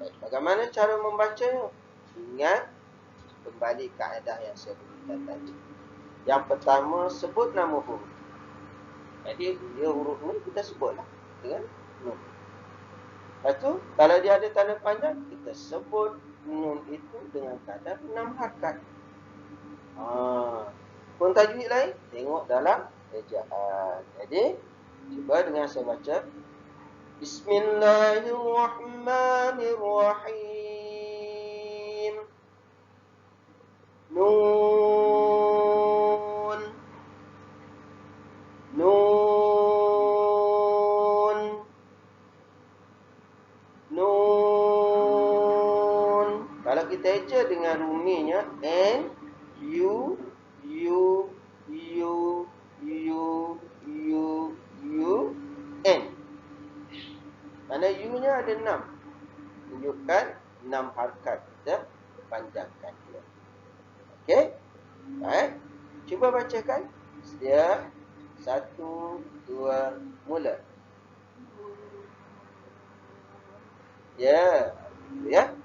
Baik, bagaimana cara membacanya? Ingat kembali kaedah yang saya berikan tadi. Yang pertama, sebut nama huruf. Jadi dia huruf ni kita sebutlah dengan nun. Lepas tu, kalau dia ada tanda panjang, kita sebut nun itu dengan kadar 6 harakat. Pun tajwid lain, tengok dalam ejaan. Jadi, cuba dengan saya baca. Bismillahirrahmanirrahim. Nun. Nun. Nun. Kalau kita eja dengan ruminya N, U, U, U, U, U, U, N. Mana U-nya ada 6. Tunjukkan 6 harakat. Kita panjangkan dia. Okey? Baik. Cuba bacakan. Sedia. 1, 2, mula. Ya. Ya.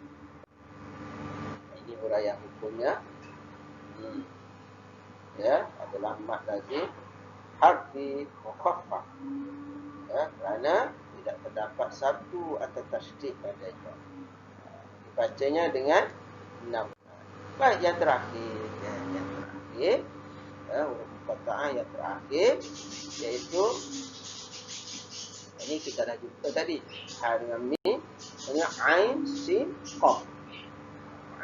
Ini huraian hukumnya. Ya, adalah mad lazim harfi mukhaffaf. Ya, kerana tidak terdapat sabtu atau tasydid padanya. Dibacanya dengan 6. Baik, yang terakhir. Ya, yang terakhir. Ya, huruf muqatta'ah yang terakhir iaitu ini kita dah jumpa tadi. Ha dengan mim dengan ain, sin, qaf.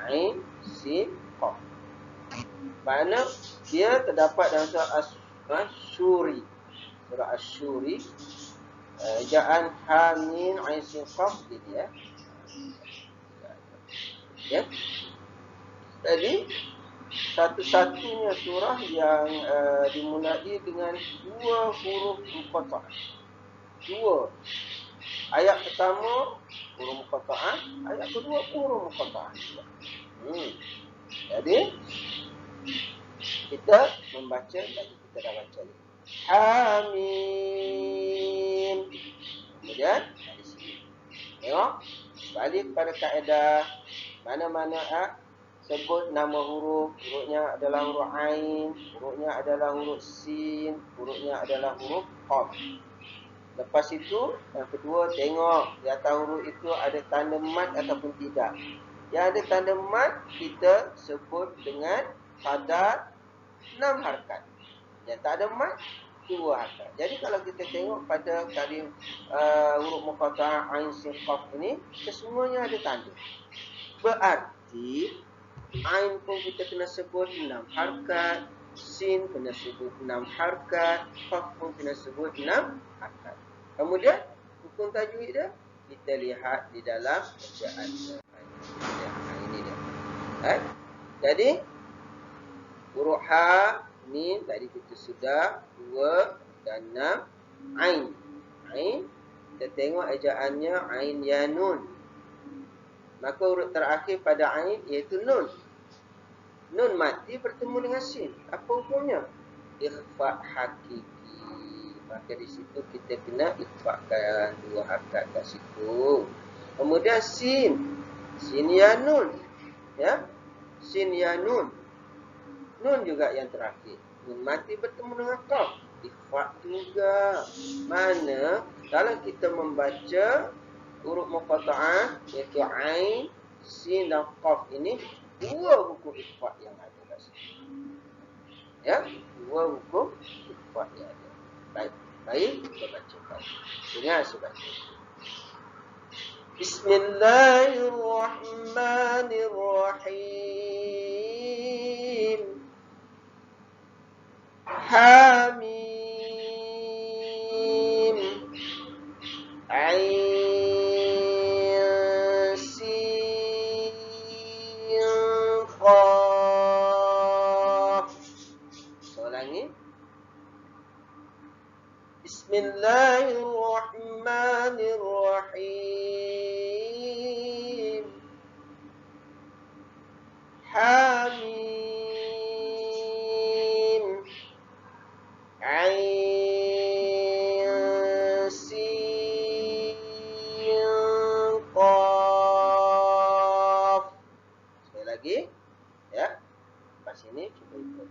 Ain, sin, qaf. Mana dia terdapat dalam surah Asy-Syuri. Surah Asy-Syuri. Ejaan ha mim ain sin qaf ini ya. Ya. Jadi satu-satunya surah yang dimulai dengan 2 huruf muqatta'ah. 2. Ayat pertama huruf muqatta'ah, ayat kedua huruf muqatta'ah. Jadi kita membaca tadi kita dah baca ni. Hamim. Kemudian dari sini. Tengok, balik pada kaedah mana-mana sebut nama huruf, hurufnya adalah huruf ain, hurufnya adalah huruf sin, hurufnya adalah huruf qaf. Lepas itu, yang kedua tengok di atas huruf itu ada tanda mad ataupun tidak. Yang ada tanda mad kita sebut dengan kadar 6 harakat. Yang tak ada mad 2 harakat. Jadi kalau kita tengok pada kalim huruf muqatta'ah ain sin qaf ini, kesemuanya ada tanda. Berarti ain pun kita kena sebut 6 harakat, sin kena sebut 6 harakat, qaf pun kena sebut 6 harakat. Kemudian hukum tajwid dia kita lihat di dalam ejaan. Ini dia. Jadi huruf ha, mim tadi kita sudah 2 dan 6. Ain. Ain kita tengok ejaannya ain ya nun. Maka huruf terakhir pada ain iaitu nun. Nun mati bertemu dengan sin. Apa hukumnya? Ikhfa hakiki. Maka di situ kita kena ikhfakan 2 harakat kat situ. Kemudian sin. Sin ya nun. Ya. Sin ya nun. Nun juga yang terakhir. Nun mati bertemu dengan qaf. Ikhfa juga. Mana kalau kita membaca huruf muqatta'ah iaitu ain, sin dan qaf ini 2 hukum ikhfa yang ada kat situ. Ya, 2 hukum ikhfa yang ada. Baik, kita bacakan. Dengar saya baca. Bismillahirrahmanirrahim. Hamim. Ain sin qaf. Soalannya Bismillahirrahmanirrahim. Hamim. Ain sin qaf. Sekali lagi ya. Lepas ini cuba ikut.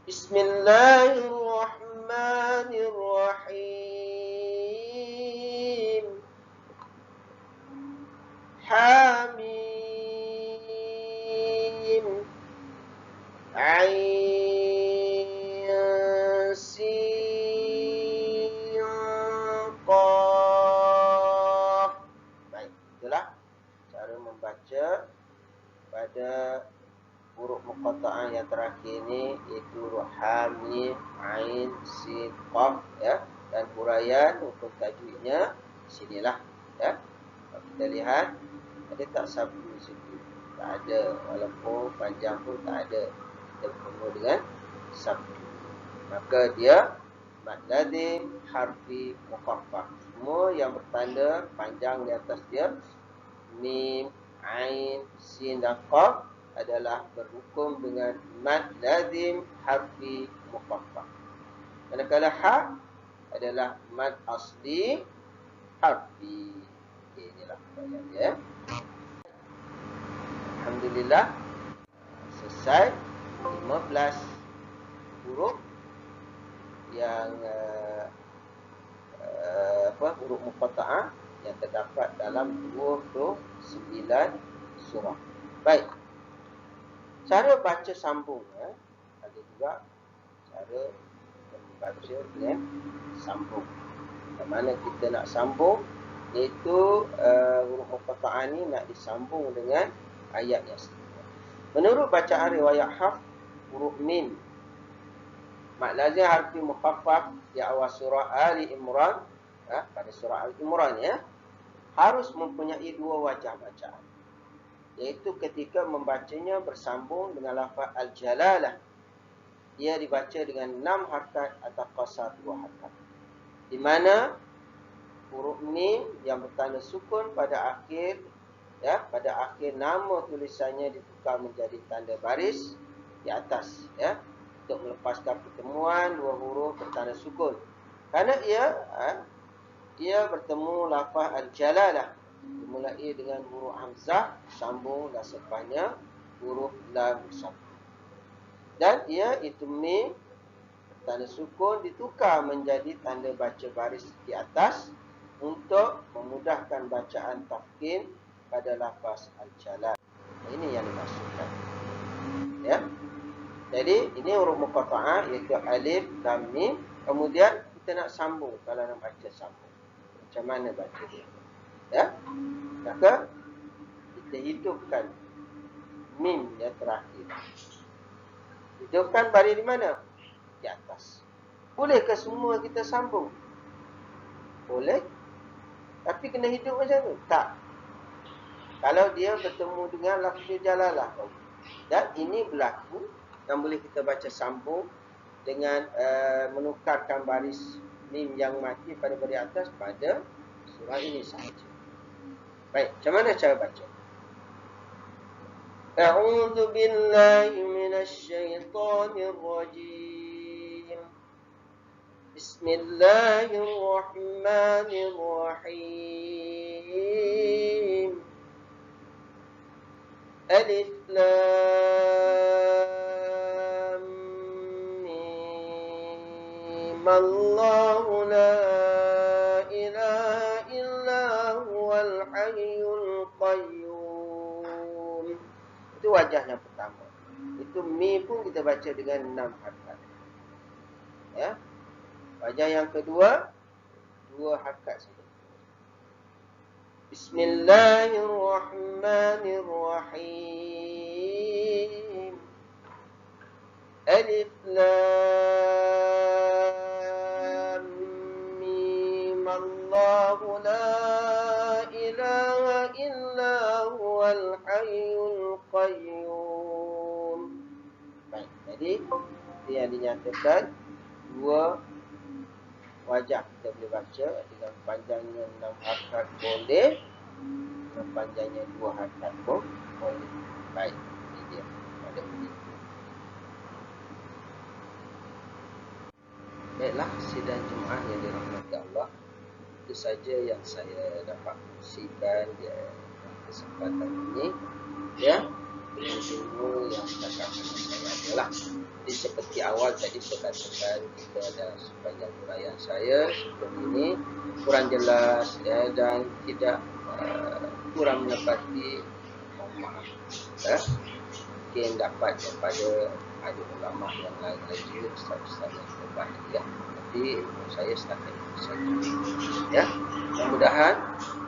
Bismillahirrahmanirrahim. Hamim. Ain sin qaf. Baik, itulah cara membaca pada huruf muqatta'ah yang terakhir ni iaitu huruf ha, mim, ain, sin, qaf ya. Dan huraian hukum tajwidnya sinilah ya. Kalau kita lihat ada tak sabtu di situ? Tak ada, walaupun panjang pun tak ada. dia bertemu dengan sabtu. Maka dia mad lazim harfi mukhaffaf. Semua yang bertanda panjang di atas dia, mim, ain, sin dan qaf, adalah berhukum dengan mad lazim harfi mukhaffaf. Manakala ha adalah mad asli harfi. Okay, inilah bayang dia. Alhamdulillah, selesai 15 huruf yang huruf muqatta'ah yang terdapat dalam 29 surah. Baik. Cara baca sambung, ada juga cara membaca dengan sambung. Mana kita nak sambung, iaitu huruf muqatta'ah ni nak disambung dengan ayat yang seterusnya. Menurut bacaan riwayat Hafs, huruf mim mad lazim harfi mukhaffaf di awal surah Ali Imran, pada surah Ali Imran harus mempunyai dua wajah bacaan, iaitu ketika membacanya bersambung dengan lafaz al-jalalah, ia dibaca dengan 6 harakat atau qasar 2 harakat, di mana huruf mim yang bertanda sukun pada akhir nama tulisannya ditukar menjadi tanda baris di atas, untuk melepaskan pertemuan dua huruf bertanda sukun. Kerana ia bertemu lafaz al-jalalah, dimulai dengan huruf hamzah sambung dan selepasnya huruf lam bersambung. Dan itu mim tanda sukun ditukar menjadi tanda baca baris di atas untuk memudahkan bacaan tafkhim pada lafaz al-jalal. Ini yang dimaksudkan. Jadi ini huruf muqatta'ah, iaitu alif, lam, mim. Kemudian kita nak sambung. Kalau nak baca sambung, macam mana baca dia? Maka kita hidupkan mim yang terakhir. Hidupkan baris di mana? Di atas. Bolehkah semua kita sambung? Boleh. Tapi kena hidup macam tu? Tak. Kalau dia bertemu dengan lafaz jalalah. Dan ini berlaku yang boleh kita baca sambung dengan menukarkan baris mim yang mati pada baris atas pada surah ini sahaja. Baik, macam mana cara baca? A'udzu billahi minasy syaithanir rajim. Bismillahirrahmanirrahim. Alif lam mim. Allahu la ilaha illa huwal hayyul qayyum. Itu wajah yang pertama. Itu mim pun kita baca dengan 6 harakat. Wajah yang kedua 2 harakat saja. Bismillahirrahmanirrahim. Alif lam mim. Allahu la ilaha illa huwal hayyul qayyum. Baik, jadi yang dinyatakan 2 wajah kita boleh baca dengan panjangnya 6 harakat boleh, dengan panjangnya 2 harakat pun boleh. Baik, ini dia pada bunyi. Baiklah, sidang Jumaat yang dirahmati Allah, itu saja yang saya dapat kongsikan di kesempatan ini. Dengan ilmu yang setakat saya adalah. Jadi seperti awal tadi saya katakan, kita ada sepanjang huraian saya seperti ini kurang jelas dan tidak kurang menepati, mohon maaf. Mungkin dapat daripada ada ulama yang lain lagi, ustaz-ustaz yang terbaik. Tapi saya setakat itu saja. Mudah-mudahan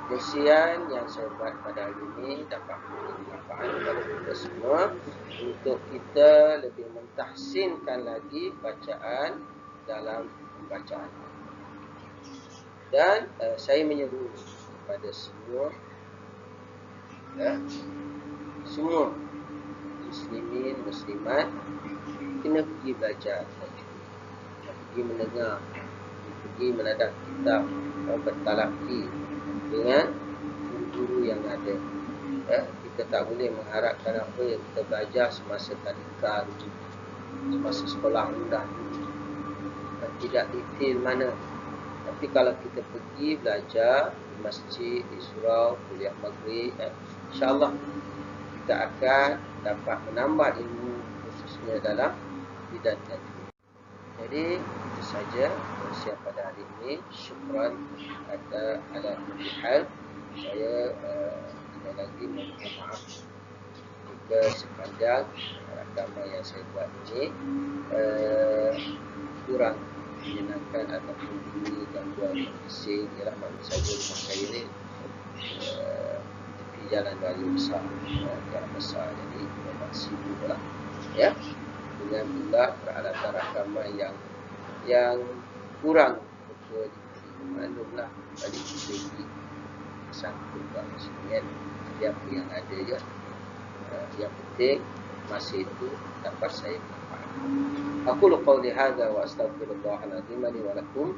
kongsian yang saya buat pada hari ini dapat memberi manfaat kepada kita semua untuk kita lebih mentahsinkan lagi bacaan dalam pembacaan. Dan saya menyeru kepada semua muslimin, muslimat kena pergi belajar, pergi mendengar, pergi menadab kitab, bertalaki dengan guru-guru yang ada. Kita tak boleh mengharapkan apa yang kita belajar semasa tadika dulu, semasa sekolah rendah dulu, tidak detail mana. Tapi kalau kita pergi belajar di masjid, di surau, kuliah maghrib, insyaAllah kita akan dapat menambah ilmu khususnya dalam bidang tajwid. Jadi itu saja perkongsian pada hari ini. Syukran ala kulli hal. Saya sekali lagi mohon maaf jika sepanjang rakaman yang saya buat ini kurang menyenangkan ataupun bunyi gangguan bising. Ialah maklum saja rumah saya ni tepi jalan raya besar, jalan besar, jadi memang sibuk lah ya, dengan pula peralatan rakaman yang kurang untuk diberi. Maklumlah balik kita pergi sangkut kat sini kan, apa yang ada je. Yang penting masa itu dapat saya manfaatkan. Aqulu qawli hadza wa astaghfirullahal azim li wa lakum.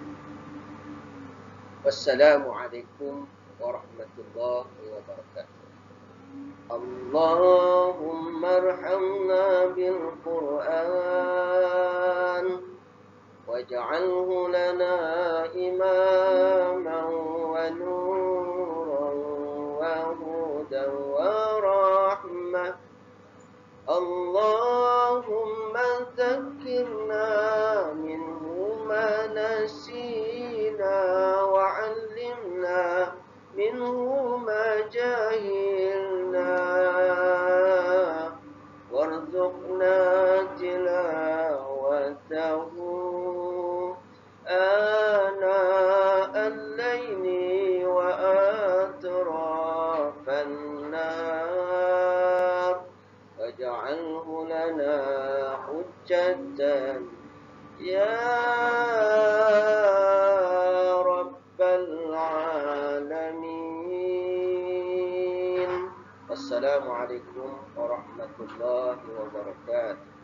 Wassalamu alaikum warahmatullahi wabarakatuh. Allahumma arhamna bil Qur'an waj'alhu lana imaman wa nuran wa hudan wa rahmah. Allahumma dhakkirna minhu ma nasina wa 'allimna minhu ma jahilna warzuqna tilawatahu ana al-layli wa atrafan nar waj'alhu lana hujjatan ya rabbal alamin. Wassalamualaikum warahmatullahi wabarakatuh.